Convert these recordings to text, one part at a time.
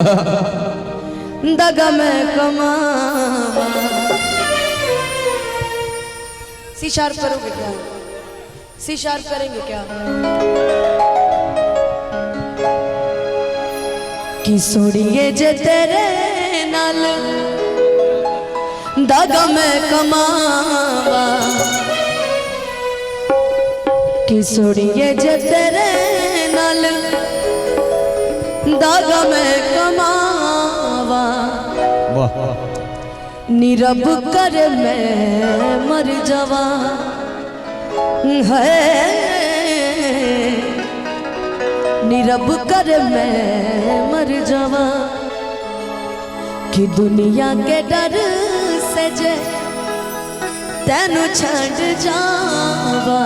दगा में कमावा। सी शार्प करोगे क्या? सी शार्प करेंगे क्या? कि सोड़िए जे तेरे नाल दगा में कमावा, कि सोड़िए जे तेरे नाल दागा में कमावा। नीरब कर मैं मर जावा है, नीरब कर मैं मर जावा। कि दुनिया के डर से जे तेनू छड़ जावा,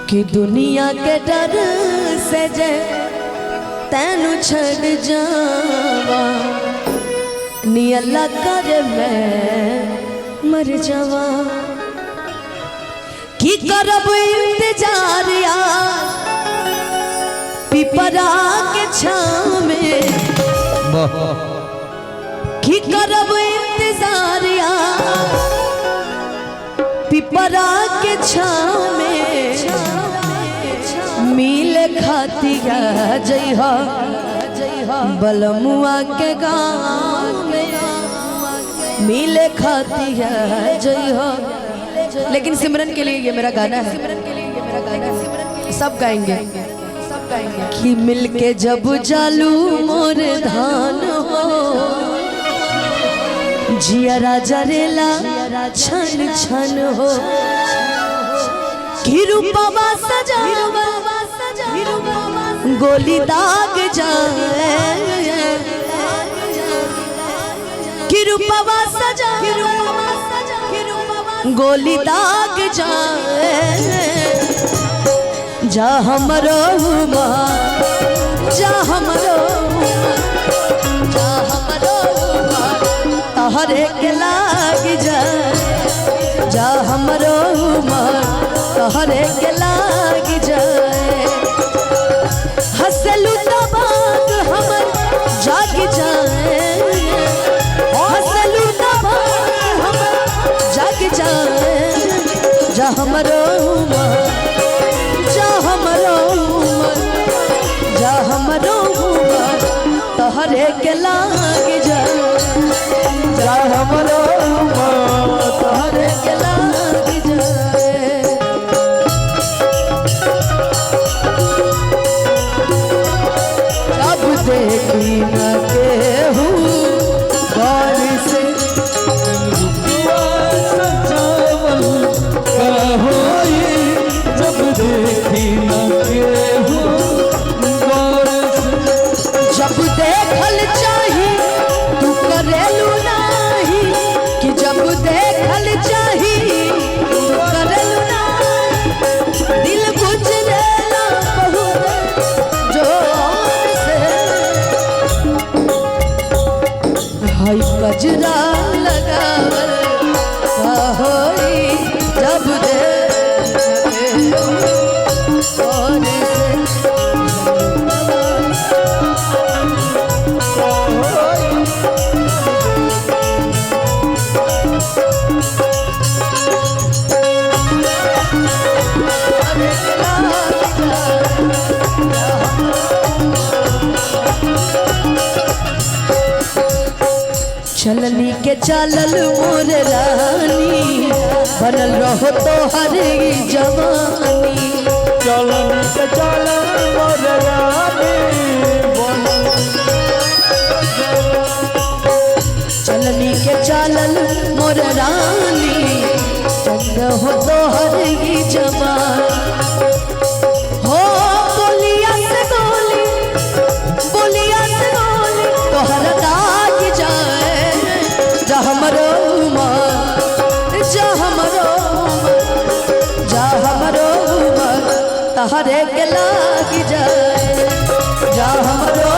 कि दुनिया के डर से जे तेनू छड़ जावा। नी अल्लाह कर मैं मर जावा। की करब इंतजार यार पिपरा के छाव में, की करब इंतजार यार पिपरा के छाव में। मिले खातिया जइहा बलमुआ के गाँव में, मिले खातिया जइहा। लेकिन सिमरन के लिए ये मेरा गाना है, सब गाएंगे, सब गाएंगे। कि मिलके जब जालू मोर धान हो, जिया राजा रेला छन छन हो। कि रूपवा सजावा गोली दाग जाए, कि रूपवा सजा गोली दाग जाए। जा हमरो जा हमरो जा हमरो तहरे के लाग जाए। जा हमरो तहरे के लाग जाए। हसलू तबाग हमर जाग जाए, हसलू तबाग हमर जाग जाए। जा हमरो जा हमरो जा हमरो तहरे के लाग जाए। जा हमरो तहरे के लाग जाए। देखी न केहू गौर से सजावल का होई, जब देखी न केहू गौर से। जब देखल चाही तू करेलू नाही, कि जब देखल चाही तू करेलू नाही। दिल गुजरेला बहुत जोर से, हाय कजरा लगावल का होई, जब देखल और चलनी के चालल मोर रानी, बनल रहो तो हर जवानी। चलन के चलन मोर रानी, चलनी के चालल मोर रानी, चंद हो तो हर जवानी। हो बोलिया से गोली, बोलिया से गोली तोहर दाग जाए। जा हमरो जा हमरो जा हमरो तहरे के लाग जाए। जा हमरो